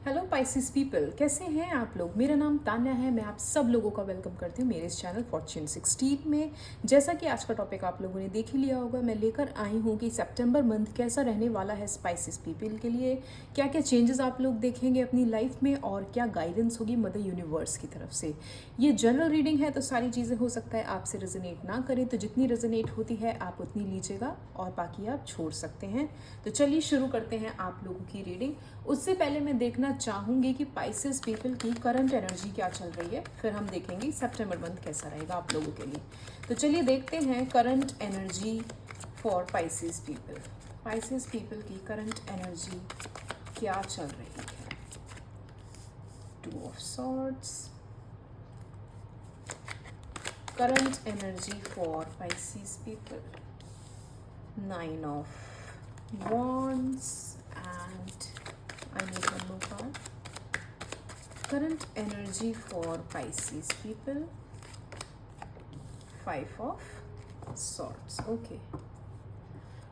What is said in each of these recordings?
Hello Pisces people, कैसे हैं आप लोग। मेरा नाम तान्या है। मैं आप सब लोगों का वेलकम करती हूँ मेरे इस चैनल फॉर्च्यून 16 में। जैसा कि आज का टॉपिक आप लोगों ने देख ही लिया होगा, मैं लेकर आई हूँ कि सितंबर मंथ कैसा रहने वाला है स्पाइसिस पीपल के लिए, क्या क्या चेंजेस आप लोग देखेंगे अपनी लाइफ में और क्या गाइडेंस होगी मदर यूनिवर्स की तरफ से। ये जनरल रीडिंग है तो सारी चीज़ें हो सकता है आपसे रेजोनेट ना करें, तो जितनी रेजोनेट होती है आप उतनी लीजिएगा और बाकी आप छोड़ सकते हैं। तो चलिए शुरू करते हैं आप लोगों की रीडिंग। उससे पहले मैं देखना चाहूँगी कि पाइसेस पीपल की करंट एनर्जी क्या चल रही है, फिर हम देखेंगे सितंबर मंथ कैसा रहेगा आप लोगों के लिए। तो चलिए देखते हैं current energy for Pisces people. Pisces people की करंट एनर्जी क्या चल रही है। 2 of swords, current energy for Pisces people, 9 of wands and I need one more card. Current energy for Pisces people, 5 of swords. Okay.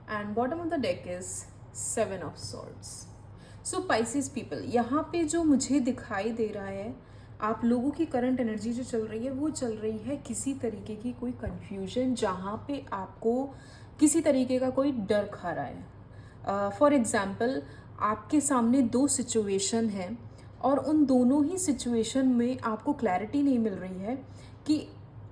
And bottom of the deck is 7 of swords. So Pisces people, यहाँ पे जो मुझे दिखाई दे रहा है, आप लोगों की करंट एनर्जी जो चल रही है वो चल रही है किसी तरीके की कोई कन्फ्यूजन, जहाँ पे आपको किसी तरीके का कोई डर खा रहा है। फॉर एग्ज़ाम्पल, आपके सामने 2 सिचुएशन हैं और उन दोनों ही सिचुएशन में आपको क्लैरिटी नहीं मिल रही है कि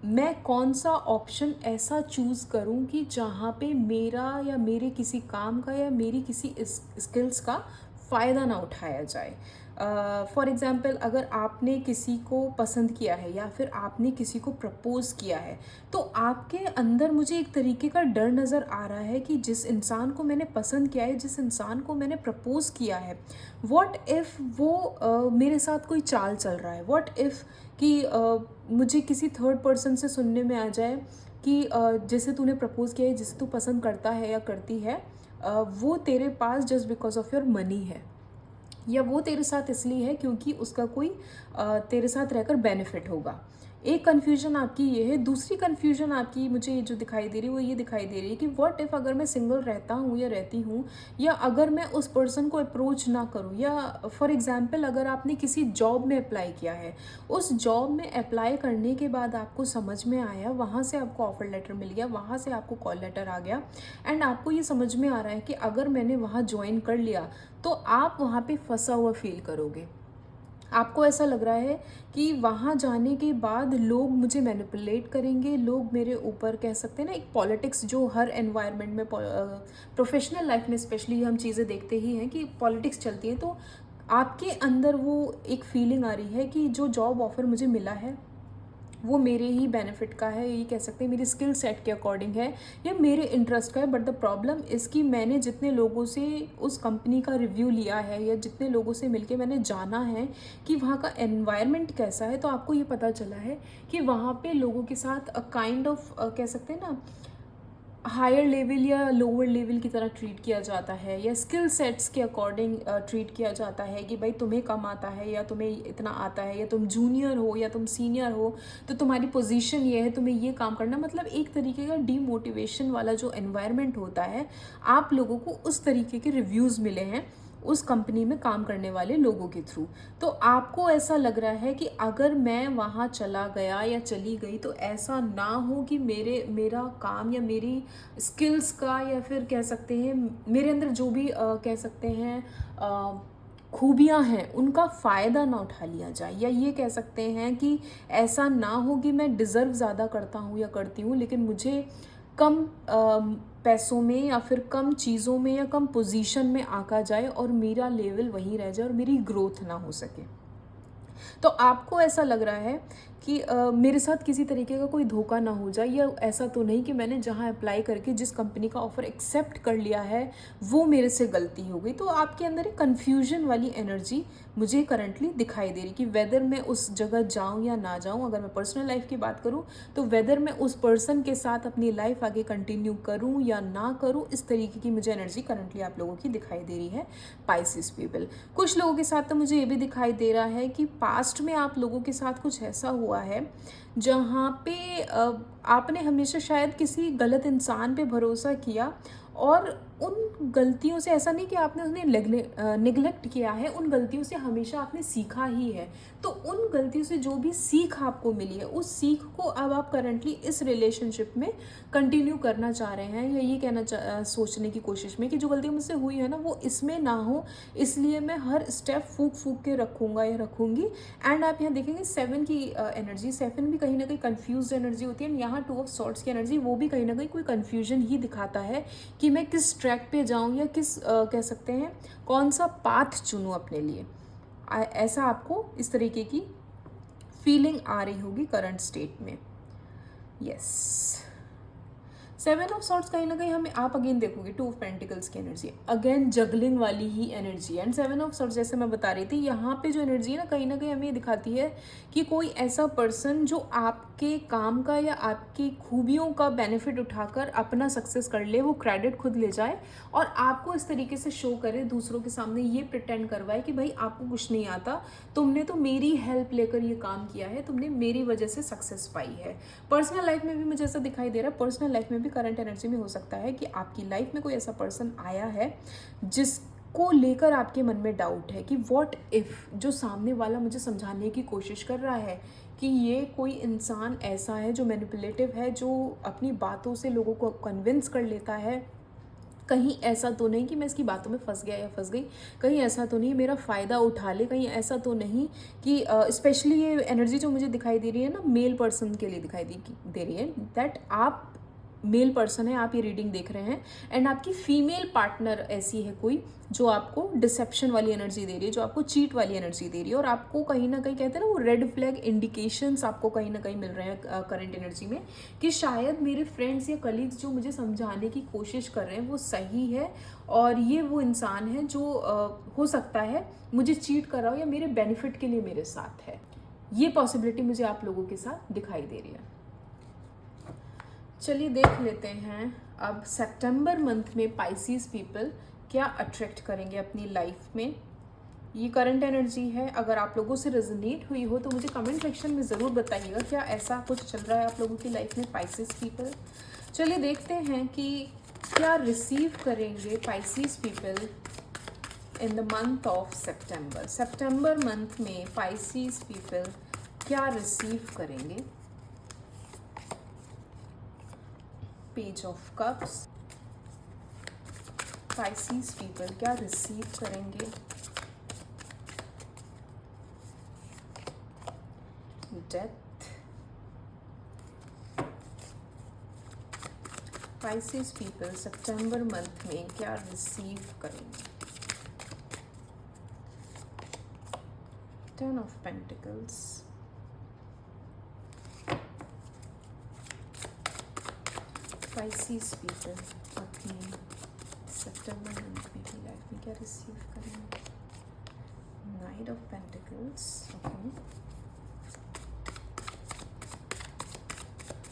मैं कौन सा ऑप्शन ऐसा चूज़ करूं कि जहां पे मेरा या मेरे किसी काम का या मेरी किसी स्किल्स का फ़ायदा ना उठाया जाए। फॉर एग्ज़ाम्पल, अगर आपने किसी को पसंद किया है या फिर आपने किसी को प्रपोज़ किया है, तो आपके अंदर मुझे एक तरीके का डर नज़र आ रहा है कि जिस इंसान को मैंने पसंद किया है, जिस इंसान को मैंने प्रपोज़ किया है, व्हाट इफ़ वो मेरे साथ कोई चाल चल रहा है। व्हाट इफ़ कि मुझे किसी थर्ड पर्सन से सुनने में आ जाए कि जैसे तूने प्रपोज़ किया है, जिसे तू पसंद करता है या करती है, वो तेरे पास just because of your money है, या वो तेरे साथ इसलिए है क्योंकि उसका कोई तेरे साथ रहकर बेनिफिट होगा। एक कन्फ्यूजन आपकी ये है। दूसरी कन्फ्यूजन आपकी मुझे जो दिखाई दे रही है वो ये दिखाई दे रही है कि व्हाट इफ़ अगर मैं सिंगल रहता हूँ या रहती हूँ, या अगर मैं उस पर्सन को अप्रोच ना करूँ, या फॉर एग्ज़ाम्पल अगर आपने किसी जॉब में अप्लाई किया है, उस जॉब में अप्लाई करने के बाद आपको समझ में आया, वहाँ से आपको ऑफर लेटर मिल गया, वहाँ से आपको कॉल लेटर आ गया, एंड आपको ये समझ में आ रहा है कि अगर मैंने वहाँ ज्वाइन कर लिया तो आप वहाँ पे फंसा हुआ फील करोगे। आपको ऐसा लग रहा है कि वहाँ जाने के बाद लोग मुझे मैनिपुलेट करेंगे, लोग मेरे ऊपर, कह सकते हैं ना, एक पॉलिटिक्स जो हर एनवायरनमेंट में, प्रोफेशनल लाइफ में स्पेशली हम चीज़ें देखते ही हैं कि पॉलिटिक्स चलती है। तो आपके अंदर वो एक फीलिंग आ रही है कि जो जॉब ऑफ़र मुझे मिला है वो मेरे ही बेनिफिट का है, ये कह सकते हैं मेरी स्किल सेट के अकॉर्डिंग है या मेरे इंटरेस्ट का है। बट द प्रॉब्लम इसकी, मैंने जितने लोगों से उस कंपनी का रिव्यू लिया है या जितने लोगों से मिलके मैंने जाना है कि वहाँ का एनवायरनमेंट कैसा है, तो आपको ये पता चला है कि वहाँ पे लोगों के साथ अ काइंड ऑफ, कह सकते हैं ना, हायर लेवल या लोअर लेवल की तरह ट्रीट किया जाता है, या स्किल सेट्स के अकॉर्डिंग ट्रीट किया जाता है कि भाई तुम्हें कम आता है या तुम्हें इतना आता है, या तुम जूनियर हो या तुम सीनियर हो तो तुम्हारी पोजीशन ये है, तुम्हें ये काम करना। मतलब एक तरीके का डीमोटिवेशन वाला जो एनवायरनमेंट होता है, आप लोगों को उस तरीके के रिव्यूज़ मिले हैं उस कंपनी में काम करने वाले लोगों के थ्रू। तो आपको ऐसा लग रहा है कि अगर मैं वहाँ चला गया या चली गई तो ऐसा ना हो कि मेरा काम या मेरी स्किल्स का, या फिर कह सकते हैं मेरे अंदर जो भी कह सकते हैं खूबियाँ हैं, उनका फ़ायदा ना उठा लिया जाए, या ये कह सकते हैं कि ऐसा ना हो कि मैं डिज़र्व ज़्यादा करता हूँ या करती हूँ लेकिन मुझे कम पैसों में या फिर कम चीज़ों में या कम पोजीशन में आका जाए और मेरा लेवल वहीं रह जाए और मेरी ग्रोथ ना हो सके। तो आपको ऐसा लग रहा है कि मेरे साथ किसी तरीके का कोई धोखा ना हो जाए, या ऐसा तो नहीं कि मैंने जहाँ अप्लाई करके जिस कंपनी का ऑफ़र एक्सेप्ट कर लिया है वो मेरे से गलती हो गई। तो आपके अंदर एक कन्फ्यूजन वाली एनर्जी मुझे करंटली दिखाई दे रही कि वेदर मैं उस जगह जाऊँ या ना जाऊँ। अगर मैं पर्सनल लाइफ की बात करूँ तो वेदर मैं उस पर्सन के साथ अपनी लाइफ आगे कंटिन्यू करूँ या ना करूँ, इस तरीके की मुझे एनर्जी करंटली आप लोगों की दिखाई दे रही है पाइसेस पीपल। कुछ लोगों के साथ तो मुझे ये भी दिखाई दे रहा है कि पास्ट में आप लोगों के साथ कुछ ऐसा हुआ है जहाँ पे आपने हमेशा शायद किसी गलत इंसान पे भरोसा किया और उन गलतियों से, ऐसा नहीं कि आपने उन्हें निगलेक्ट किया है, उन गलतियों से हमेशा आपने सीखा ही है। तो उन गलतियों से जो भी सीख आपको मिली है, उस सीख को अब आप करंटली इस रिलेशनशिप में कंटिन्यू करना चाह रहे हैं, या ये सोचने की कोशिश में कि जो गलती मुझसे हुई है ना वो इसमें ना हो, इसलिए मैं हर स्टेप फूक फूक के रखूँगा या रखूँगी। एंड आप यहाँ देखेंगे 7 की एनर्जी, 7 भी कहीं ना कहीं कन्फ्यूज एनर्जी होती है। यहाँ 2 ऑफ सॉर्ड्स की एनर्जी, वो भी कहीं ना कहीं कोई कन्फ्यूजन ही दिखाता है कि मैं किस ट्रैक पे जाऊँ, या किस कह सकते हैं कौन सा पाथ चुनूँ अपने लिए। ऐसा आपको इस तरीके की फीलिंग आ रही होगी करंट स्टेट में। यस, 7 ऑफ सॉर्ट्स कहीं ना कहीं हमें, आप अगेन देखोगे 2 ऑफ पेंटिकल्स की एनर्जी, अगेन जगलिंग वाली ही एनर्जी। एंड 7 ऑफ सॉर्ट्स जैसे मैं बता रही थी, यहाँ पे जो एनर्जी है ना कहीं ना कहीं हमें ये दिखाती है कि कोई ऐसा पर्सन जो आपके काम का या आपकी खूबियों का बेनिफिट उठाकर अपना सक्सेस कर ले, वो क्रेडिट खुद ले जाए और आपको इस तरीके से शो करे दूसरों के सामने, ये प्रिटेंड करवाए कि भाई आपको कुछ नहीं आता, तुमने तो मेरी हेल्प लेकर ये काम किया है, तुमने मेरी वजह से सक्सेस पाई है। पर्सनल लाइफ में भी मुझे ऐसा दिखाई दे रहा है, पर्सनल लाइफ में भी करंट एनर्जी में हो सकता है कि आपकी लाइफ में कोई ऐसा पर्सन आया है जिसको लेकर आपके मन में डाउट है कि व्हाट इफ, जो सामने वाला मुझे समझाने की कोशिश कर रहा है कि ये कोई इंसान ऐसा है जो मैनिपुलेटिव है, जो अपनी बातों से लोगों को कन्विंस कर लेता है, कहीं ऐसा तो नहीं कि मैं इसकी बातों में फंस गया या फंस गई, कहीं ऐसा तो नहीं मेरा फ़ायदा उठा ले, कहीं ऐसा तो नहीं कि स्पेशली ये एनर्जी जो मुझे दिखाई दे रही है ना, मेल पर्सन के लिए दिखाई दे रही है, दैट आप मेल पर्सन है, आप ये रीडिंग देख रहे हैं एंड आपकी फीमेल पार्टनर ऐसी है कोई जो आपको डिसेप्शन वाली एनर्जी दे रही है, जो आपको चीट वाली एनर्जी दे रही है, और आपको कहीं ना कहीं कहते हैं ना वो रेड फ्लैग इंडिकेशंस आपको कहीं ना कहीं मिल रहे हैं करंट एनर्जी में कि शायद मेरे फ्रेंड्स या कलीग्स जो मुझे समझाने की कोशिश कर रहे हैं वो सही है, और ये वो इंसान है जो हो सकता है मुझे चीट कर रहा हो या मेरे बेनिफिट के लिए मेरे साथ है। ये पॉसिबिलिटी मुझे आप लोगों के साथ दिखाई दे रही है। चलिए देख लेते हैं अब सितंबर मंथ में पाइसेस पीपल क्या अट्रैक्ट करेंगे अपनी लाइफ में। ये करंट एनर्जी है, अगर आप लोगों से रेजोनेट हुई हो तो मुझे कमेंट सेक्शन में ज़रूर बताइएगा क्या ऐसा कुछ चल रहा है आप लोगों की लाइफ में पाइसेस पीपल। चलिए देखते हैं कि क्या रिसीव करेंगे Pisces people in the month of September. September month में पाइसेस पीपल क्या रिसीव करेंगे। Page of cups, Pisces people क्या रिसीव करेंगे। डेथ, पाइसेस पीपल सितंबर मंथ में क्या रिसीव करेंगे। 10 ऑफ पेंटिकल्स, पाइसेस पीपल अपनी सितंबर मंथ में भी लाइफ में क्या रिसीव करेंगे। Night of pentacles, okay,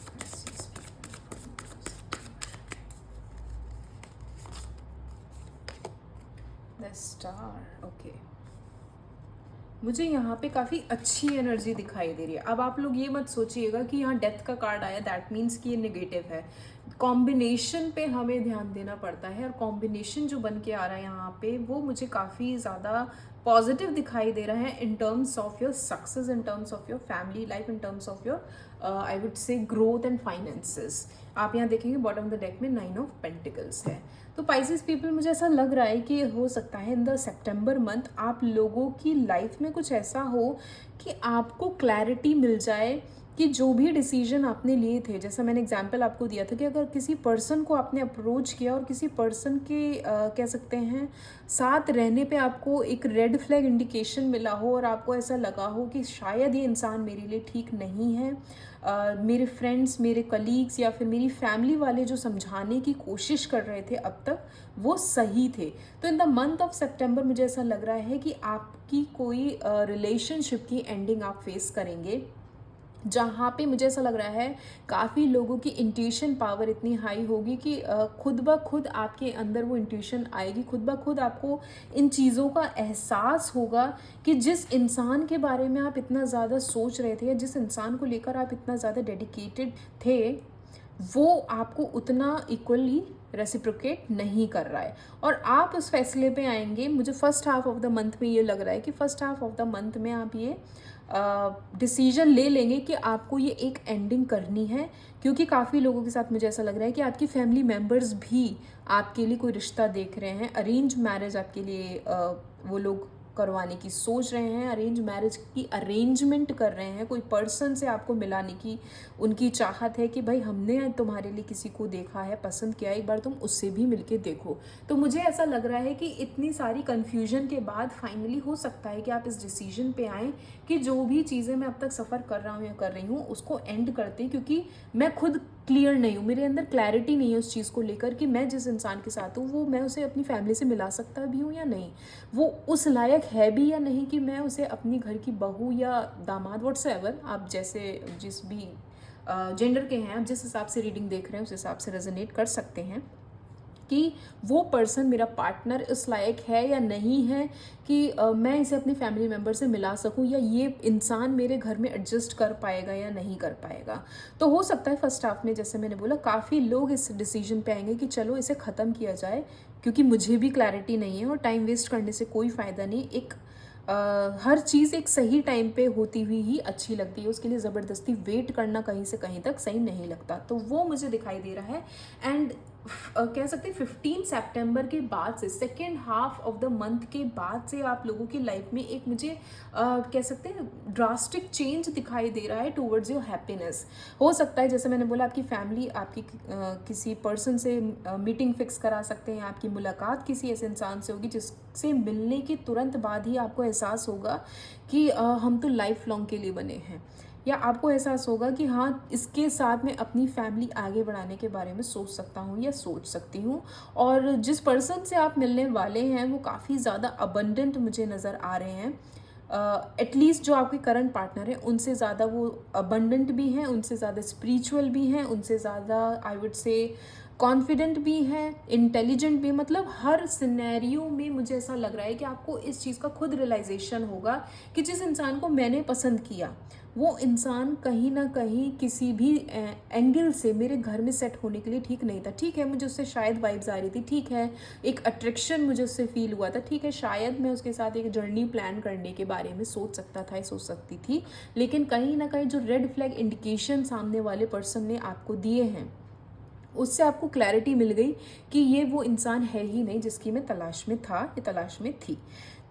Pisces people the star, okay. मुझे यहाँ पे काफ़ी अच्छी एनर्जी दिखाई दे रही है। अब आप लोग ये मत सोचिएगा कि यहाँ डेथ का कार्ड आया दैट मीन्स कि ये नेगेटिव है। कॉम्बिनेशन पे हमें ध्यान देना पड़ता है, और कॉम्बिनेशन जो बन के आ रहा है यहाँ पे वो मुझे काफ़ी ज़्यादा पॉजिटिव दिखाई दे रहा है in terms of your success, in terms of your family life, in terms of your I would say growth and finances. आप यहाँ देखेंगे बॉटम ऑफ द डेक में 9 ऑफ पेंटिकल्स है। तो पाइसेस पीपल मुझे ऐसा लग रहा है कि हो सकता है इन द सितंबर मंथ आप लोगों की लाइफ में कुछ ऐसा हो कि आपको क्लैरिटी मिल जाए कि जो भी डिसीजन आपने लिए थे, जैसा मैंने एग्जांपल आपको दिया था कि अगर किसी पर्सन को आपने अप्रोच किया और किसी पर्सन के कह सकते हैं साथ रहने पे आपको एक रेड फ्लैग इंडिकेशन मिला हो और आपको ऐसा लगा हो कि शायद ये इंसान मेरे लिए ठीक नहीं है, मेरे फ्रेंड्स, मेरे कलीग्स या फिर मेरी फैमिली वाले जो समझाने की कोशिश कर रहे थे अब तक वो सही थे। तो इन द मंथ ऑफ सितंबर मुझे ऐसा लग रहा है कि आपकी कोई रिलेशनशिप की एंडिंग आप फेस करेंगे, जहाँ पे मुझे ऐसा लग रहा है काफ़ी लोगों की इंट्यूशन पावर इतनी हाई होगी कि खुद ब खुद आपके अंदर वो इंट्यूशन आएगी, खुद ब खुद आपको इन चीज़ों का एहसास होगा कि जिस इंसान के बारे में आप इतना ज़्यादा सोच रहे थे या जिस इंसान को लेकर आप इतना ज़्यादा डेडिकेटेड थे वो आपको उतना इक्वली रेसिप्रोकेट नहीं कर रहा है और आप उस फैसले पे आएंगे। मुझे first half of the month में ये लग रहा है कि first half of the month में आप ये डिसीजन ले लेंगे कि आपको ये एक एंडिंग करनी है, क्योंकि काफ़ी लोगों के साथ मुझे ऐसा लग रहा है कि आपकी फैमिली मेम्बर्स भी आपके लिए कोई रिश्ता देख रहे हैं। अरेंज मैरिज आपके लिए वो लोग करवाने की सोच रहे हैं, अरेंज मैरिज की अरेंजमेंट कर रहे हैं, कोई पर्सन से आपको मिलाने की उनकी चाहत है कि भाई हमने तुम्हारे लिए किसी को देखा है, पसंद किया है, एक बार तुम उससे भी मिलके देखो। तो मुझे ऐसा लग रहा है कि इतनी सारी कन्फ्यूजन के बाद फाइनली हो सकता है कि आप इस डिसीजन पे आएँ कि जो भी चीज़ें मैं अब तक सफ़र कर रहा हूँ या कर रही हूँ उसको एंड करते, क्योंकि मैं खुद क्लियर नहीं हूँ, मेरे अंदर क्लैरिटी नहीं है उस चीज़ को लेकर कि मैं जिस इंसान के साथ हूँ वो मैं उसे अपनी फैमिली से मिला सकता भी हूँ या नहीं, वो उस लायक है भी या नहीं कि मैं उसे अपनी घर की बहू या दामाद व्हाट्सएवर, आप जैसे जिस भी जेंडर के हैं, आप जिस हिसाब से रीडिंग देख रहे हैं उस हिसाब से रेजोनेट कर सकते हैं कि वो पर्सन मेरा पार्टनर इस लायक है या नहीं है कि मैं इसे अपनी फैमिली मेम्बर से मिला सकूं, या ये इंसान मेरे घर में एडजस्ट कर पाएगा या नहीं कर पाएगा। तो हो सकता है फर्स्ट हाफ में, जैसे मैंने बोला, काफ़ी लोग इस डिसीजन पे आएंगे कि चलो इसे ख़त्म किया जाए, क्योंकि मुझे भी क्लैरिटी नहीं है और टाइम वेस्ट करने से कोई फ़ायदा नहीं। एक हर चीज़ एक सही टाइम पे होती हुई ही अच्छी लगती है, उसके लिए ज़बरदस्ती वेट करना कहीं से कहीं तक सही नहीं लगता। तो वो मुझे दिखाई दे रहा है। एंड कह सकते हैं 15 सितंबर के बाद से, second half of the month के बाद से आप लोगों की लाइफ में एक मुझे कह सकते हैं ड्रास्टिक चेंज दिखाई दे रहा है टूवर्ड्स योर हैप्पीनेस। हो सकता है, जैसे मैंने बोला, आपकी फैमिली आपकी किसी पर्सन से मीटिंग फिक्स करा सकते हैं, आपकी मुलाकात किसी ऐसे इंसान से होगी जिससे मिलने के तुरंत बाद ही आपको एहसास होगा कि हम तो लाइफ लॉन्ग के लिए बने हैं, या आपको एहसास होगा कि हाँ, इसके साथ मैं अपनी फैमिली आगे बढ़ाने के बारे में सोच सकता हूँ या सोच सकती हूँ। और जिस पर्सन से आप मिलने वाले हैं वो काफ़ी ज़्यादा अबंडेंट मुझे नज़र आ रहे हैं। एटलीस्ट जो आपके करंट पार्टनर हैं उनसे ज़्यादा वो अबंडेंट भी हैं, उनसे ज़्यादा स्पिरिचुअल भी हैं, उनसे ज़्यादा आई वुड से कॉन्फिडेंट भी हैं, इंटेलिजेंट भी। मतलब हर सिनेरियो में मुझे ऐसा लग रहा है कि आपको इस चीज़ का खुद रियलाइजेशन होगा कि जिस इंसान को मैंने पसंद किया वो इंसान कहीं ना कहीं किसी भी एंगल से मेरे घर में सेट होने के लिए ठीक नहीं था। ठीक है, मुझे उससे शायद वाइब्स आ रही थी, ठीक है, एक अट्रैक्शन मुझे उससे फील हुआ था, ठीक है, शायद मैं उसके साथ एक जर्नी प्लान करने के बारे में सोच सकता था या सोच सकती थी। लेकिन कहीं ना कहीं जो रेड फ्लैग इंडिकेशन सामने वाले पर्सन ने आपको दिए हैं उससे आपको क्लैरिटी मिल गई कि ये वो इंसान है ही नहीं जिसकी मैं तलाश में था या तलाश में थी।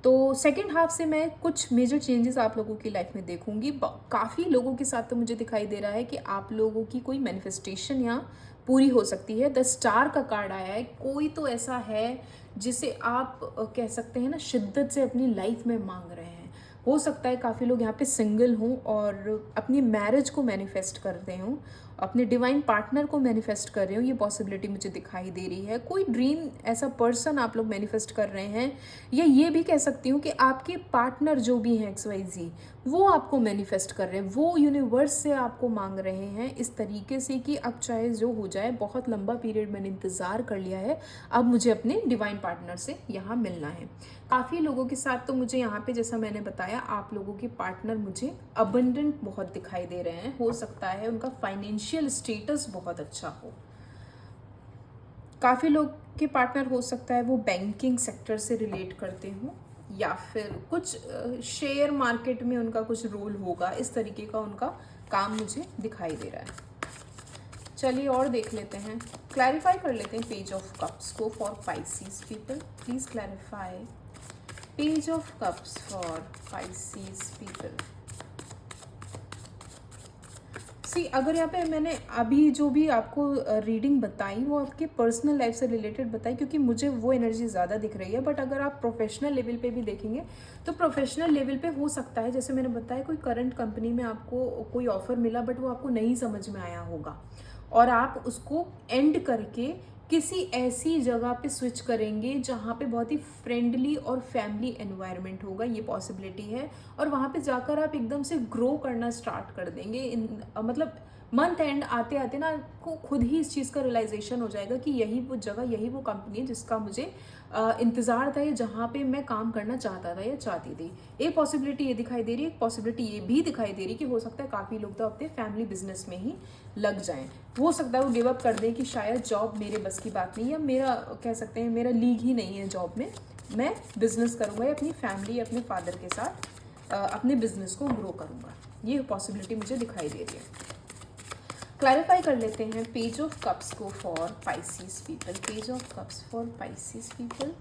तो सेकेंड हाफ से मैं कुछ मेजर चेंजेस आप लोगों की लाइफ में देखूंगी। काफ़ी लोगों के साथ तो मुझे दिखाई दे रहा है कि आप लोगों की कोई मैनिफेस्टेशन यहाँ पूरी हो सकती है। द स्टार का कार्ड आया है, कोई तो ऐसा है जिसे आप कह सकते हैं ना शिद्दत से अपनी लाइफ में मांग रहे हैं। हो सकता है काफ़ी लोग यहाँ पे सिंगल हों और अपनी मैरिज को मैनिफेस्ट कर रहे हों, अपने डिवाइन पार्टनर को मैनिफेस्ट कर रहे हो, ये पॉसिबिलिटी मुझे दिखाई दे रही है। कोई ड्रीम ऐसा पर्सन आप लोग मैनिफेस्ट कर रहे हैं, या ये भी कह सकती हूँ कि आपके पार्टनर जो भी हैं XYZ वो आपको मैनिफेस्ट कर रहे हैं, वो यूनिवर्स से आपको मांग रहे हैं इस तरीके से कि अब चाहे जो हो जाए, बहुत लंबा पीरियड मैंने इंतज़ार कर लिया है, अब मुझे अपने डिवाइन पार्टनर से यहाँ मिलना है। काफ़ी लोगों के साथ तो मुझे यहाँ पे, जैसा मैंने बताया, आप लोगों के पार्टनर मुझे अबंडेंट बहुत दिखाई दे रहे हैं। हो सकता है उनका फाइनेंशियल स्टेटस बहुत अच्छा हो। काफ़ी लोग के पार्टनर हो सकता है वो बैंकिंग सेक्टर से रिलेट करते हों, या फिर कुछ शेयर मार्केट में उनका कुछ रोल होगा। इस तरीके का उनका काम मुझे दिखाई दे रहा है। चलिए और देख लेते हैं, क्लैरिफाई कर लेते हैं पेज ऑफ कप्स को for Pisces people. Please clarify page of cups for Pisces people. See, अगर यहाँ पे मैंने अभी जो भी आपको रीडिंग बताई वो आपके पर्सनल लाइफ से रिलेटेड बताई, क्योंकि मुझे वो एनर्जी ज़्यादा दिख रही है। बट अगर आप प्रोफेशनल लेवल पे भी देखेंगे तो प्रोफेशनल लेवल पे हो सकता है, जैसे मैंने बताया, कोई करंट कंपनी में आपको कोई ऑफ़र मिला बट वो आपको नहीं समझ में आया होगा और आप उसको एंड करके किसी ऐसी जगह पे स्विच करेंगे जहाँ पे बहुत ही फ्रेंडली और फैमिली एनवायरनमेंट होगा, ये पॉसिबिलिटी है। और वहाँ पे जाकर आप एकदम से ग्रो करना स्टार्ट कर देंगे। मतलब मंथ एंड आते आते ना आपको खुद ही इस चीज़ का रियलाइजेशन हो जाएगा कि यही वो जगह, यही वो कंपनी है जिसका मुझे इंतज़ार था, या जहाँ पे मैं काम करना चाहता था या चाहती थी। एक पॉसिबिलिटी ये दिखाई दे रही है, एक पॉसिबिलिटी ये भी दिखाई दे रही है कि हो सकता है काफ़ी लोग तो अपने फैमिली बिजनेस में ही लग जाएं। हो सकता है वो गिव अप कर दें कि शायद जॉब मेरे बस की बात नहीं, या मेरा कह सकते हैं मेरा लीग ही नहीं है जॉब में, मैं बिजनेस करूँगा या अपनी फैमिली या अपने फादर के साथ अपने बिजनेस को ग्रो करूँगा। ये पॉसिबिलिटी मुझे दिखाई दे रही है। क्लैरिफाई कर लेते हैं पेज ऑफ कप्स को for Pisces people. Page of cups for Pisces people,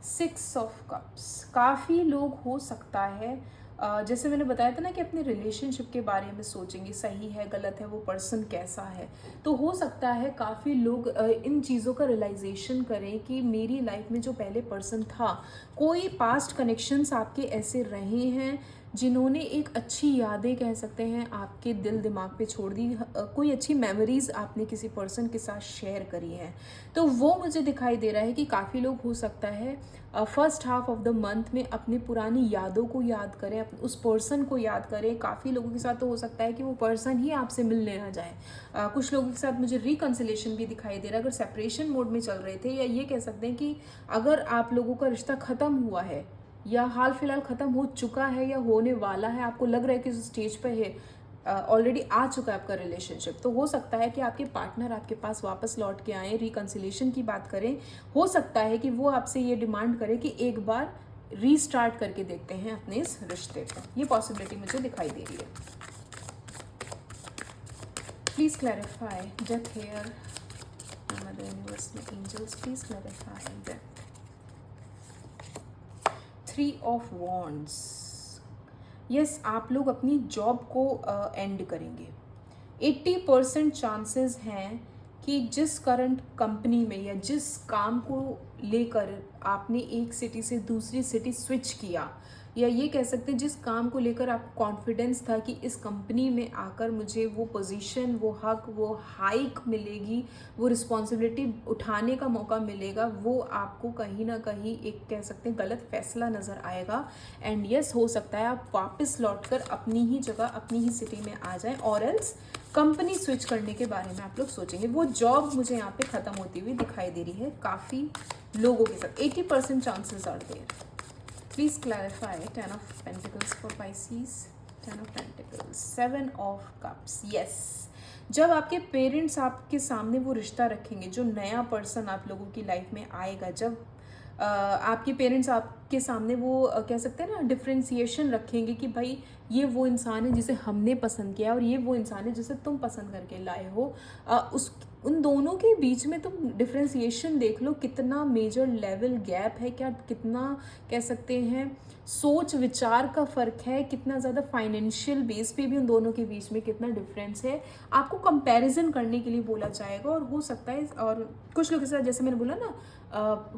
6 of cups. काफ़ी लोग हो सकता है जैसे मैंने बताया था ना कि अपने रिलेशनशिप के बारे में सोचेंगे, सही है गलत है, वो पर्सन कैसा है। तो हो सकता है काफ़ी लोग इन चीज़ों का रियलाइजेशन करें कि मेरी लाइफ में जो पहले पर्सन था, कोई पास्ट कनेक्शंस आपके ऐसे रहे हैं जिन्होंने एक अच्छी यादें कह सकते हैं आपके दिल दिमाग पे छोड़ दी, कोई अच्छी मेमोरीज आपने किसी पर्सन के साथ शेयर करी है। तो वो मुझे दिखाई दे रहा है कि काफ़ी लोग हो सकता है first half of the month में अपनी पुरानी यादों को याद करें, उस पर्सन को याद करें। काफ़ी लोगों के साथ तो हो सकता है कि वो पर्सन ही आपसे मिलने आ जाए। कुछ लोगों के साथ मुझे रिकन्सिलेशन भी दिखाई दे रहा है, अगर सेपरेशन मोड में चल रहे थे, या ये कह सकते हैं कि अगर आप लोगों का रिश्ता ख़त्म हुआ है या हाल फिलहाल ख़त्म हो चुका है या होने वाला है, आपको लग रहा है कि उस स्टेज पे है, ऑलरेडी आ चुका है आपका रिलेशनशिप, तो हो सकता है कि आपके पार्टनर आपके पास वापस लौट के आए। रिकन्सिलेशन की बात करें, हो सकता है कि वो आपसे ये डिमांड करे कि एक बार रीस्टार्ट करके देखते हैं अपने इस रिश्ते को। ये पॉसिबिलिटी मुझे दिखाई दे रही है। Please clarify death here, mother universe में angels, please clarify death. 3 of wands. Yes, आप लोग अपनी जॉब को एंड करेंगे। 80% चांसेस हैं कि जिस करंट कंपनी में या जिस काम को लेकर आपने एक सिटी से दूसरी सिटी स्विच किया, या ये कह सकते हैं जिस काम को लेकर आपको कॉन्फिडेंस था कि इस कंपनी में आकर मुझे वो पोजीशन, वो हक, वो हाइक मिलेगी, वो रिस्पॉन्सिबिलिटी उठाने का मौका मिलेगा, वो आपको कहीं ना कहीं एक कह सकते हैं गलत फैसला नज़र आएगा। एंड यस, हो सकता है आप वापस लौटकर अपनी ही जगह, अपनी ही सिटी में आ जाएं, और एल्स कंपनी स्विच करने के बारे में आप लोग सोचेंगे। वो जॉब मुझे यहाँ पे ख़त्म होती हुई दिखाई दे रही है काफ़ी लोगों के साथ। 80% chances are there. Please clarify 10 of Pentacles for Pisces, 10 of Pentacles, 7 of Cups. Yes, जब आपके पेरेंट्स आपके सामने वो रिश्ता रखेंगे, जो नया पर्सन आप लोगों की लाइफ में आएगा, जब आपके पेरेंट्स आपके सामने वो कह सकते हैं ना डिफ्रेंसिएशन रखेंगे कि भाई ये वो इंसान है जिसे हमने पसंद किया और ये वो इंसान है जिसे तुम पसंद करके लाए हो, उन दोनों के बीच में तुम डिफ्रेंसिएशन देख लो, कितना मेजर लेवल गैप है, क्या कितना कह सकते हैं सोच विचार का फ़र्क है, कितना ज़्यादा फाइनेंशियल बेस पे भी उन दोनों के बीच में कितना डिफरेंस है। आपको कंपैरिजन करने के लिए बोला जाएगा, और हो सकता है, और कुछ लोग के साथ जैसे मैंने बोला ना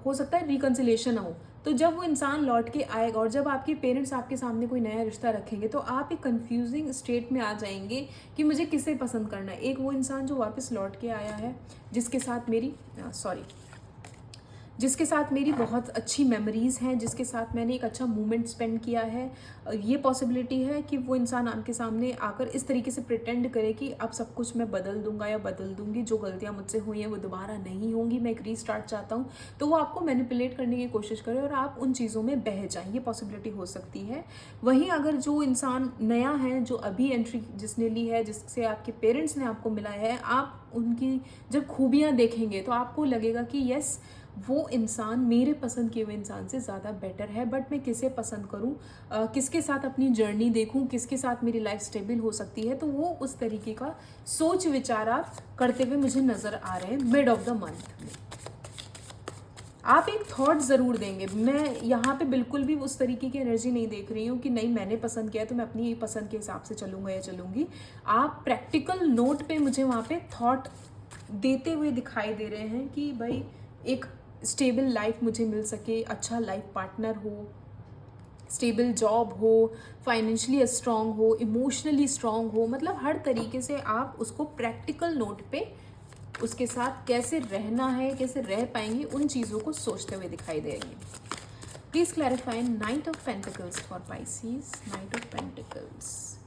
हो सकता है रिकन्सिलेशन ना हो। तो जब वो इंसान लौट के आएगा और जब आपके पेरेंट्स आपके सामने कोई नया रिश्ता रखेंगे, तो आप एक कंफ्यूजिंग स्टेट में आ जाएंगे कि मुझे किसे पसंद करना है। एक वो इंसान जो वापस लौट के आया है, जिसके साथ मेरी बहुत अच्छी मेमोरीज़ हैं, जिसके साथ मैंने एक अच्छा मोमेंट स्पेंड किया है। ये पॉसिबिलिटी है कि वो इंसान आपके सामने आकर इस तरीके से प्रिटेंड करे कि अब सब कुछ मैं बदल दूंगा या बदल दूंगी, जो गलतियां मुझसे हुई हैं वो दोबारा नहीं होंगी, मैं एक रीस्टार्ट चाहता हूँ। तो वो आपको मैनिपुलेट करने की कोशिश करे और आप उन चीज़ों में बह जाएं, ये पॉसिबिलिटी हो सकती है। वहीं अगर जो इंसान नया है, जो अभी एंट्री जिसने ली है, जिससे आपके पेरेंट्स ने आपको मिला है, आप उनकी जब खूबियाँ देखेंगे तो आपको लगेगा कि यस, वो इंसान मेरे पसंद किए हुए इंसान से ज़्यादा बेटर है, बट मैं किसे पसंद करूं, किसके साथ अपनी जर्नी देखूं, किसके साथ मेरी लाइफ स्टेबल हो सकती है। तो वो उस तरीके का सोच विचार आप करते हुए मुझे नज़र आ रहे हैं मिड ऑफ द मंथ में। आप एक थॉट ज़रूर देंगे। मैं यहाँ पे बिल्कुल भी उस तरीके की एनर्जी नहीं देख रही हूँ कि नहीं मैंने पसंद किया तो मैं अपनी पसंद के हिसाब से चलूँगा या चलूँगी। आप प्रैक्टिकल नोट पे मुझे वहाँ पे थॉट देते हुए दिखाई दे रहे हैं कि भाई एक स्टेबल लाइफ मुझे मिल सके, अच्छा लाइफ पार्टनर हो, स्टेबल जॉब हो, फाइनेंशियली स्ट्रांग हो, इमोशनली स्ट्रांग हो, मतलब हर तरीके से आप उसको प्रैक्टिकल नोट पे उसके साथ कैसे रहना है, कैसे रह पाएंगे, उन चीज़ों को सोचते हुए दिखाई दे रही है। Please clarify night of pentacles for Pisces, night of pentacles.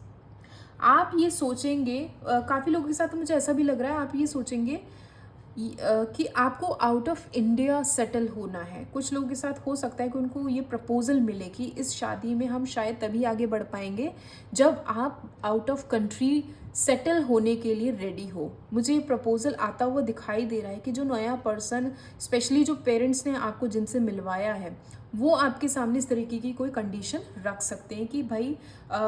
आप ये सोचेंगे, काफ़ी लोगों के साथ तो मुझे ऐसा भी लग रहा है, आप ये सोचेंगे कि आपको आउट ऑफ इंडिया सेटल होना है। कुछ लोगों के साथ हो सकता है कि उनको ये प्रपोजल मिले कि इस शादी में हम शायद तभी आगे बढ़ पाएंगे जब आप आउट ऑफ कंट्री सेटल होने के लिए रेडी हो। मुझे ये प्रपोजल आता हुआ दिखाई दे रहा है कि जो नया पर्सन, स्पेशली जो पेरेंट्स ने आपको जिनसे मिलवाया है, वो आपके सामने इस तरीके की कोई कंडीशन रख सकते हैं कि भाई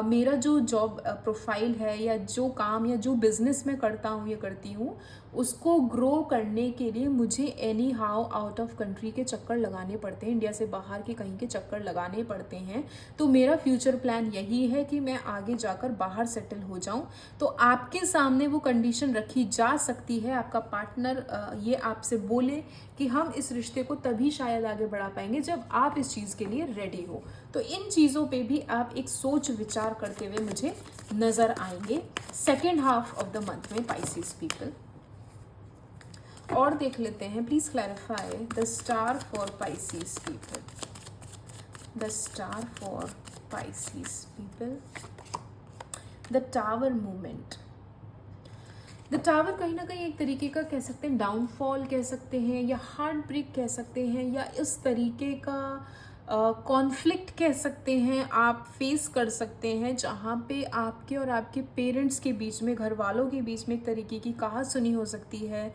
मेरा जो जॉब प्रोफाइल है या जो काम या जो बिजनेस मैं करता हूँ या करती हूँ, उसको ग्रो करने के लिए मुझे any how out of country के चक्कर लगाने पड़ते हैं, इंडिया से बाहर के कहीं के चक्कर लगाने पड़ते हैं। तो मेरा फ्यूचर प्लान यही है कि मैं आगे जाकर बाहर सेटल हो जाऊं। तो आपके सामने वो कंडीशन रखी जा सकती है, आपका पार्टनर ये आपसे बोले कि हम इस रिश्ते को तभी शायद आगे बढ़ा पाएंगे जब आप इस चीज़ के लिए रेडी हो। तो इन चीज़ों पे भी आप एक सोच विचार करते हुए मुझे नज़र आएंगे second half of the month में, पाइसेस पीपल। और देख लेते हैं, please clarify the star for Pisces people, the star for Pisces people, the tower movement. The tower कहीं ना कहीं एक तरीके का कह सकते हैं डाउनफॉल कह सकते हैं, या हार्ट ब्रेक कह सकते हैं, या इस तरीके का कॉन्फ्लिक्ट कह सकते हैं आप फेस कर सकते हैं, जहाँ पे आपके और आपके पेरेंट्स के बीच में, घर वालों के बीच में एक तरीके की कहा सुनी हो सकती है,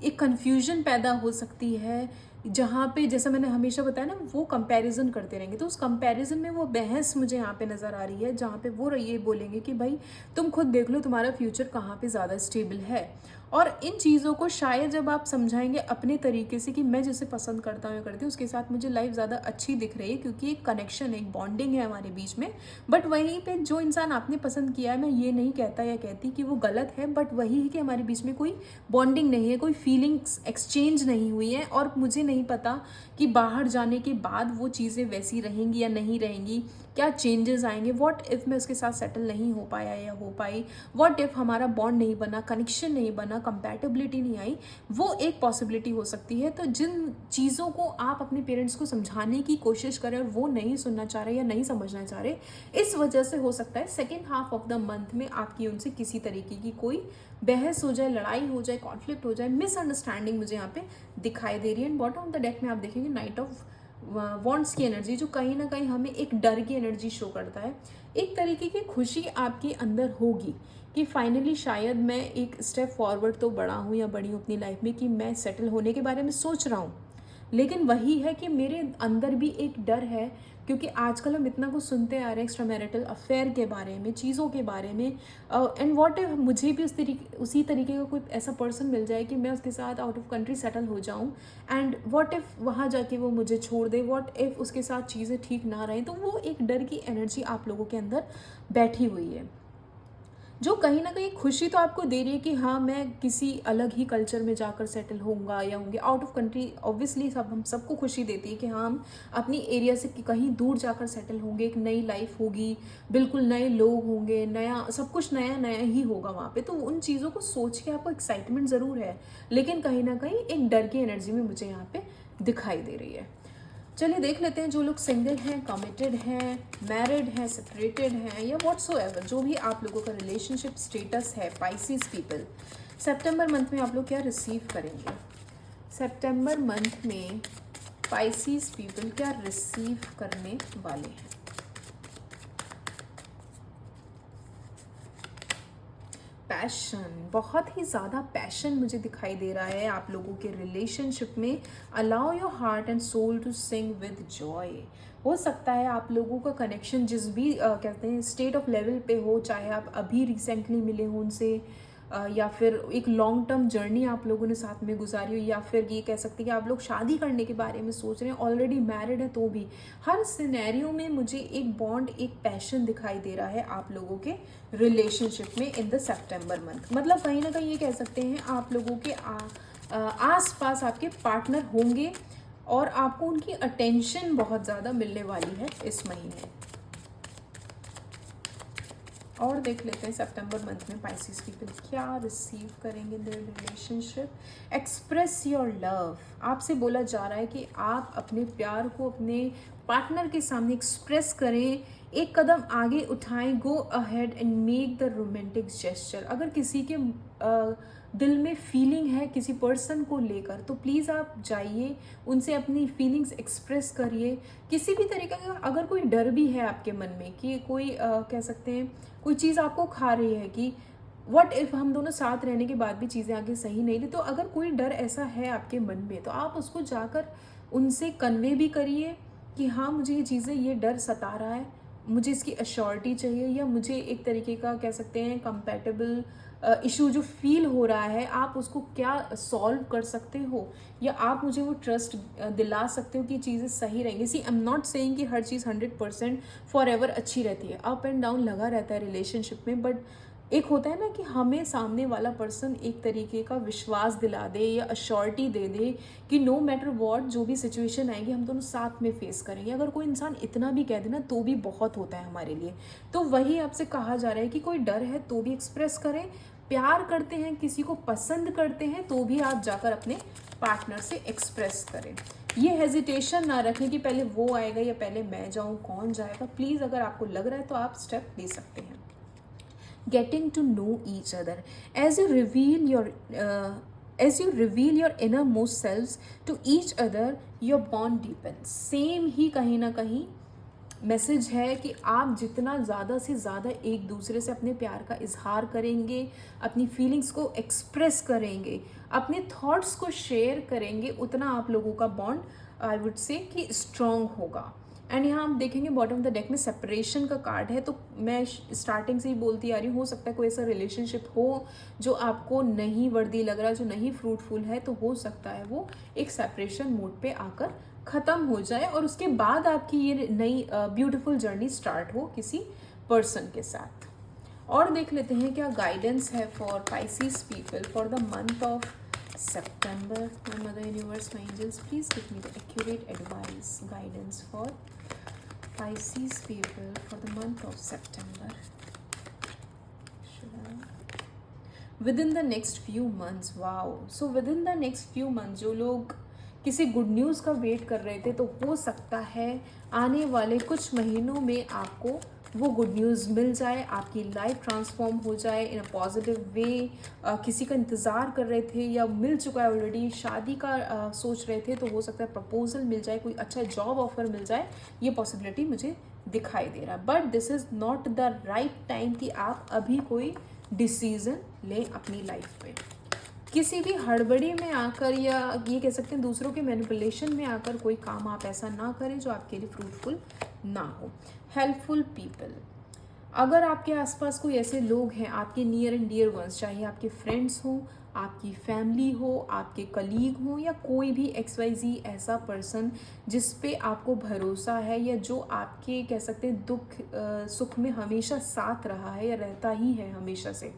एक कन्फ्यूजन पैदा हो सकती है, जहाँ पे जैसा मैंने हमेशा बताया ना, वो कंपैरिजन करते रहेंगे। तो उस कंपैरिजन में वो बहस मुझे यहाँ पे नज़र आ रही है, जहाँ पे वो ये बोलेंगे कि भाई तुम खुद देख लो तुम्हारा फ्यूचर कहाँ पे ज़्यादा स्टेबल है। और इन चीज़ों को शायद जब आप समझाएंगे अपने तरीके से कि मैं जिसे पसंद करता हूँ या करती हूँ उसके साथ मुझे लाइफ ज़्यादा अच्छी दिख रही है, क्योंकि एक कनेक्शन है, एक बॉन्डिंग है हमारे बीच में। बट वहीं पे जो इंसान आपने पसंद किया है, मैं ये नहीं कहता या कहती कि वो गलत है, बट वही है कि हमारे बीच में कोई बॉन्डिंग नहीं है, कोई फीलिंग्स एक्सचेंज नहीं हुई है, और मुझे नहीं पता कि बाहर जाने के बाद वो चीज़ें वैसी रहेंगी या नहीं रहेंगी, क्या चेंजेस आएंगे। व्हाट इफ़ मैं उसके साथ सेटल नहीं हो पाया या हो पाई, व्हाट इफ़ हमारा बॉन्ड नहीं बना, कनेक्शन नहीं बना, कंपैटिबिलिटी नहीं आई, वो एक पॉसिबिलिटी हो सकती है। तो जिन चीज़ों को आप अपने पेरेंट्स को समझाने की कोशिश करें और वो नहीं सुनना चाह रहे या नहीं समझना चाह रहे, इस वजह से हो सकता है second half of the month में आपकी उनसे किसी तरीके की कोई बहस हो जाए, लड़ाई हो जाए, कॉन्फ्लिक्ट हो जाए, मिसअंडरस्टैंडिंग मुझे यहाँ पे दिखाई दे रही है। And bottom of the deck में आप देखेंगे नाइट ऑफ वॉन्ट्स की एनर्जी, जो कहीं ना कहीं हमें एक डर की एनर्जी शो करता है। एक तरीके की खुशी आपके अंदर होगी कि फाइनली शायद मैं एक स्टेप फॉरवर्ड तो बढ़ा हूँ या बढ़ी हूँ अपनी लाइफ में, कि मैं सेटल होने के बारे में सोच रहा हूँ। लेकिन वही है कि मेरे अंदर भी एक डर है, क्योंकि आजकल हम इतना कुछ सुनते आ रहे हैं एक्स्ट्रा मैरिटल अफेयर के बारे में, चीज़ों के बारे में। एंड व्हाट इफ मुझे भी उसी तरीके का कोई ऐसा पर्सन मिल जाए कि मैं उसके साथ आउट ऑफ कंट्री सेटल हो जाऊं, एंड व्हाट इफ वहाँ जाके वो मुझे छोड़ दे, व्हाट इफ उसके साथ चीज़ें ठीक ना रहें। तो वो एक डर की एनर्जी आप लोगों के अंदर बैठी हुई है, जो कहीं ना कहीं खुशी तो आपको दे रही है कि हाँ मैं किसी अलग ही कल्चर में जाकर सेटल होऊंगा या होंगे आउट ऑफ कंट्री। ऑब्वियसली हम सबको खुशी देती है कि हाँ हम अपनी एरिया से कहीं दूर जाकर सेटल होंगे, एक नई लाइफ होगी, बिल्कुल नए लोग होंगे, नया सब कुछ नया नया ही होगा वहाँ पे। तो उन चीज़ों को सोच के आपको एक्साइटमेंट ज़रूर है, लेकिन कहीं ना कहीं एक डर की एनर्जी में मुझे यहाँ पे दिखाई दे रही है। चलिए देख लेते हैं जो लोग सिंगल हैं, कमिटेड हैं, मैरिड हैं, सेपरेटेड हैं, या व्हाट्सोएवर जो भी आप लोगों का रिलेशनशिप स्टेटस है, पाइसेस पीपल सितंबर मंथ में आप लोग क्या रिसीव करेंगे। सितंबर मंथ में पाइसेस पीपल क्या रिसीव करने वाले हैं। पैशन, बहुत ही ज़्यादा पैशन मुझे दिखाई दे रहा है आप लोगों के रिलेशनशिप में। Allow your heart and soul to sing with joy. हो सकता है आप लोगों का कनेक्शन जिस भी कहते हैं स्टेट ऑफ लेवल पे हो, चाहे आप अभी रिसेंटली मिले हो उनसे, या फिर एक लॉन्ग टर्म जर्नी आप लोगों ने साथ में गुजारी हो, या फिर ये कह सकते हैं कि आप लोग शादी करने के बारे में सोच रहे हैं, ऑलरेडी मैरिड है तो भी। हर सिनेरियो में मुझे एक बॉन्ड, एक पैशन दिखाई दे रहा है आप लोगों के रिलेशनशिप में इन द सितंबर मंथ। मतलब कहीं ना कहीं ये कह सकते हैं आप लोगों के आस पास आपके पार्टनर होंगे और आपको उनकी अटेंशन बहुत ज़्यादा मिलने वाली है इस महीने। और देख लेते हैं सितंबर मंथ में पाइसेस पीपल क्या रिसीव करेंगे in their relationship. Express your love, आपसे बोला जा रहा है कि आप अपने प्यार को अपने पार्टनर के सामने एक्सप्रेस करें, एक कदम आगे उठाएं, go ahead and make the romantic gesture. अगर किसी के दिल में फीलिंग है किसी पर्सन को लेकर तो प्लीज़ आप जाइए, उनसे अपनी फीलिंग्स एक्सप्रेस करिए। किसी भी तरीके का अगर कोई डर भी है आपके मन में कि कोई कह सकते हैं कोई चीज़ आपको खा रही है कि व्हाट इफ़ हम दोनों साथ रहने के बाद भी चीज़ें आगे सही नहीं थी, तो अगर कोई डर ऐसा है आपके मन में तो आप उसको जाकर उनसे कन्वे भी करिए कि हाँ मुझे ये चीज़ें, ये डर सता रहा है, मुझे इसकी अश्योरिटी चाहिए, या मुझे एक तरीके का कह सकते हैं कंपैटिबल इशू जो फील हो रहा है आप उसको क्या सॉल्व कर सकते हो, या आप मुझे वो ट्रस्ट दिला सकते हो कि चीज़ें सही रहेंगी। सी आई एम नॉट सेइंग कि हर चीज़ 100% फॉर एवर अच्छी रहती है, अप एंड डाउन लगा रहता है रिलेशनशिप में, बट एक होता है ना कि हमें सामने वाला पर्सन एक तरीके का विश्वास दिला दे या अश्योरिटी दे दे कि नो मैटर वॉट जो भी सिचुएशन आएगी हम दोनों साथ में फेस करेंगे। अगर कोई इंसान इतना भी कह दे ना तो भी बहुत होता है हमारे लिए। तो वही आपसे कहा जा रहा है कि कोई डर है तो भी एक्सप्रेस करें, प्यार करते हैं किसी को पसंद करते हैं तो भी आप जाकर अपने पार्टनर से एक्सप्रेस करें। ये हेजिटेशन ना रखें कि पहले वो आएगा या पहले मैं जाऊँ, कौन जाएगा। प्लीज़ अगर आपको लग रहा है तो आप स्टेप ले सकते हैं। Getting to know each other as you reveal your innermost selves to each other, your bond deepens। Same ही कहीं ना कहीं मैसेज है कि आप जितना ज़्यादा से ज़्यादा एक दूसरे से अपने प्यार का इजहार करेंगे, अपनी फीलिंग्स को एक्सप्रेस करेंगे, अपने थॉट्स को शेयर करेंगे, उतना आप लोगों का बॉन्ड आई वुड से कि स्ट्रॉन्ग होगा। एंड यहाँ आप देखेंगे बॉटम ऑफ द डेक में सेपरेशन का कार्ड है, तो मैं स्टार्टिंग से ही बोलती आ रही हूँ, हो सकता है कोई ऐसा रिलेशनशिप हो जो आपको नहीं वर्दी लग रहा, जो नहीं फ्रूटफुल है, तो हो सकता है वो एक सेपरेशन मोड पे आकर ख़त्म हो जाए और उसके बाद आपकी ये नई ब्यूटीफुल जर्नी स्टार्ट हो किसी पर्सन के साथ। और देख लेते हैं क्या गाइडेंस है for Pisces people for the month of September। My mother universe, my angels, please give me the accurate advice, guidance for Pisces people for the month of September. Within the next few months, wow, so within the next few months जो लोग किसी good news का wait कर रहे थे तो हो सकता है आने वाले कुछ महीनों में आपको वो गुड न्यूज़ मिल जाए, आपकी लाइफ ट्रांसफॉर्म हो जाए इन अ पॉजिटिव वे। किसी का इंतज़ार कर रहे थे या मिल चुका है ऑलरेडी, शादी का सोच रहे थे तो हो सकता है प्रपोजल मिल जाए, कोई अच्छा जॉब ऑफर मिल जाए, ये पॉसिबिलिटी मुझे दिखाई दे रहा है। But this is not the right time कि आप अभी कोई डिसीज़न लें अपनी लाइफ में। किसी भी हड़बड़ी में आकर या ये कह सकते हैं दूसरों के मैनिपुलेशन में आकर कोई काम आप ऐसा ना करें जो आपके लिए फ्रूटफुल ना हो। हेल्पफुल पीपल, अगर आपके आसपास कोई ऐसे लोग हैं आपके नियर एंड डियर वंस, चाहे आपके फ्रेंड्स हों, आपकी फैमिली हो, आपके कलीग हों, या कोई भी XYZ ऐसा पर्सन जिस पे आपको भरोसा है या जो आपके कह सकते हैं दुख सुख में हमेशा साथ रहा है या रहता ही है हमेशा से,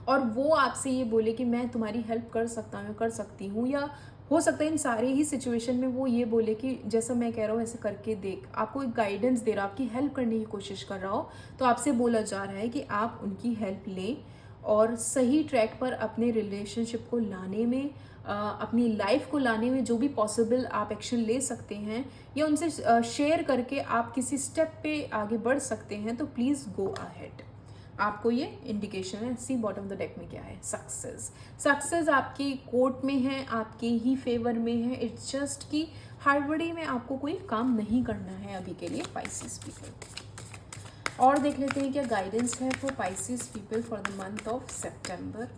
और वो आपसे ये बोले कि मैं तुम्हारी हेल्प कर सकता हूँ, कर सकती हूँ, या हो सकता है इन सारे ही सिचुएशन में वो ये बोले कि जैसा मैं कह रहा हूँ ऐसे करके देख, आपको एक गाइडेंस दे रहा, आपकी हेल्प करने की कोशिश कर रहा हो, तो आपसे बोला जा रहा है कि आप उनकी हेल्प लें और सही ट्रैक पर अपने रिलेशनशिप को लाने में, अपनी लाइफ को लाने में जो भी पॉसिबल आप एक्शन ले सकते हैं या उनसे शेयर करके आप किसी स्टेप पे आगे बढ़ सकते हैं, तो प्लीज़ गो अहेड। आपको ये इंडिकेशन है। सी बॉटम ऑफ द डेक में क्या है, सक्सेस। सक्सेस आपकी कोर्ट में है, आपके ही फेवर में है। इट्स जस्ट कि हड़बड़ी में आपको कोई काम नहीं करना है अभी के लिए पाइसेस पीपल। और देख लेते हैं क्या गाइडेंस है for Pisces people for the month of September.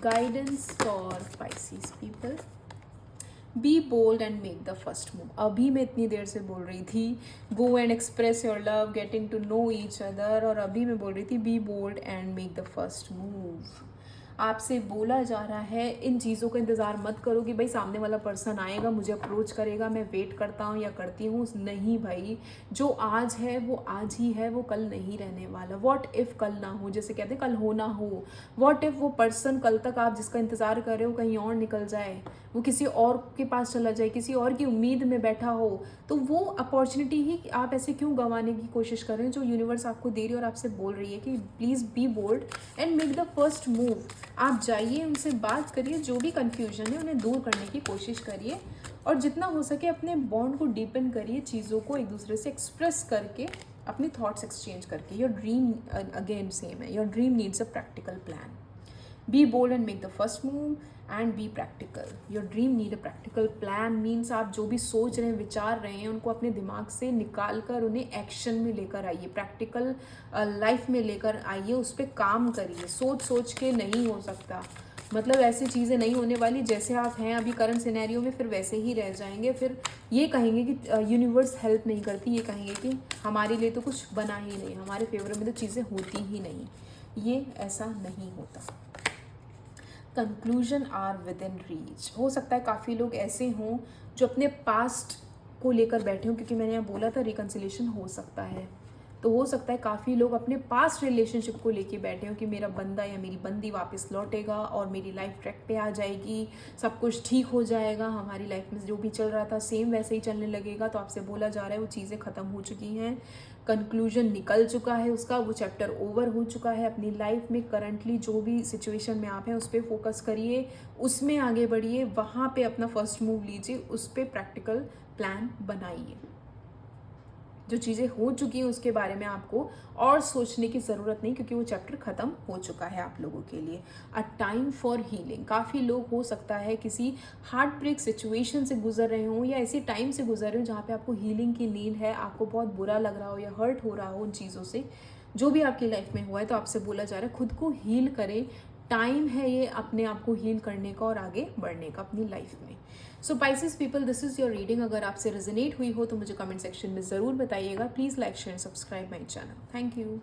Guidance for Pisces people, be bold and make the first move. अभी मैं इतनी देर से बोल रही थी go and express your love, getting to know each other, और अभी मैं बोल रही थी be bold and make the first move. आपसे बोला जा रहा है इन चीज़ों का इंतज़ार मत करो कि भाई सामने वाला पर्सन आएगा, मुझे अप्रोच करेगा, मैं वेट करता हूँ या करती हूँ। नहीं भाई, जो आज है वो आज ही है, वो कल नहीं रहने वाला। व्हाट इफ़ कल ना हो, जैसे कहते हैं कल हो ना हो। व्हाट इफ़ वो पर्सन कल तक आप जिसका इंतज़ार कर रहे हो कहीं और निकल जाए, वो किसी और के पास चला जाए, किसी और की उम्मीद में बैठा हो, तो वो अपॉर्चुनिटी ही आप ऐसे क्यों गंवाने की कोशिश कर रहे हैं जो यूनिवर्स आपको दे रही है और आपसे बोल रही है कि please be bold and make the first move. आप जाइए, उनसे बात करिए, जो भी कन्फ्यूजन है उन्हें दूर करने की कोशिश करिए और जितना हो सके अपने बॉन्ड को डीपन करिए, चीज़ों को एक दूसरे से एक्सप्रेस करके, अपने थॉट्स एक्सचेंज करके। योर ड्रीम अगेन सेम है, your dream needs a practical plan. Be bold and make the first move and be practical. Your dream need a practical plan means आप जो भी सोच रहे हैं, विचार रहे हैं, उनको अपने दिमाग से निकाल कर उन्हें एक्शन में लेकर आइए, प्रैक्टिकल लाइफ में लेकर आइए, उस पर काम करिए। सोच सोच के नहीं हो सकता, मतलब ऐसी चीज़ें नहीं होने वाली। जैसे आप हैं अभी करंट सिनेरियो में, फिर वैसे ही रह जाएंगे। फिर ये कहेंगे कि यूनिवर्स हेल्प नहीं करती, ये कहेंगे कि हमारे लिए तो कुछ बना ही नहीं, हमारे फेवर में तो चीज़ें होती ही नहीं। ये ऐसा नहीं होता। Conclusion are within reach. हो सकता है काफ़ी लोग ऐसे हों जो अपने पास्ट को लेकर बैठे हों, क्योंकि मैंने यहाँ बोला था रिकन्सिलेशन हो सकता है। तो हो सकता है काफ़ी लोग अपने पास्ट रिलेशनशिप को लेके बैठे हों कि मेरा बंदा या मेरी बंदी वापस लौटेगा और मेरी लाइफ ट्रैक पे आ जाएगी, सब कुछ ठीक हो जाएगा, हमारी लाइफ में जो भी चल रहा था सेम वैसे ही चलने लगेगा। तो आपसे बोला जा रहा है वो चीज़ें ख़त्म हो चुकी हैं, कंक्लूजन निकल चुका है उसका, वो चैप्टर ओवर हो चुका है। अपनी लाइफ में करंटली जो भी सिचुएशन में आप हैं उस पर फोकस करिए, उसमें आगे बढ़िए, वहाँ पे अपना फर्स्ट मूव लीजिए, उस पर प्रैक्टिकल प्लान बनाइए। जो चीज़ें हो चुकी हैं उसके बारे में आपको और सोचने की ज़रूरत नहीं, क्योंकि वो चैप्टर ख़त्म हो चुका है आप लोगों के लिए। A time for healing. काफ़ी लोग हो सकता है किसी हार्ट ब्रेक सिचुएशन से गुजर रहे हों या ऐसे टाइम से गुजर रहे हो जहाँ पे आपको हीलिंग की नीड है, आपको बहुत बुरा लग रहा हो या हर्ट हो रहा हो उन चीज़ों से, जो भी आपकी लाइफ में हुआ है। तो आपसे बोला जा रहा है खुद को हील करें, टाइम है ये अपने आप को हील करने का और आगे बढ़ने का अपनी लाइफ में। So Pisces people, this is your reading. अगर आपसे रेजोनेट हुई हो तो मुझे कमेंट सेक्शन में ज़रूर बताइएगा। Please like share subscribe my channel. Thank you.